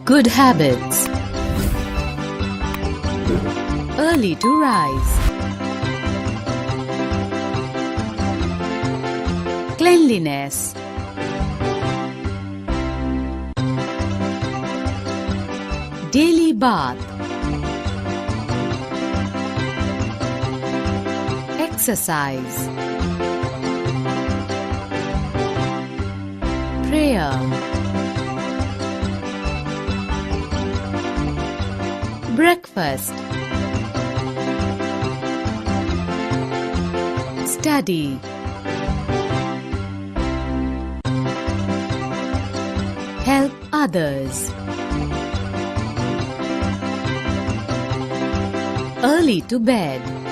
Good habits. Early to rise. Cleanliness. Daily bath. Exercise. Prayer. Breakfast. Study. Help others. Early to bed.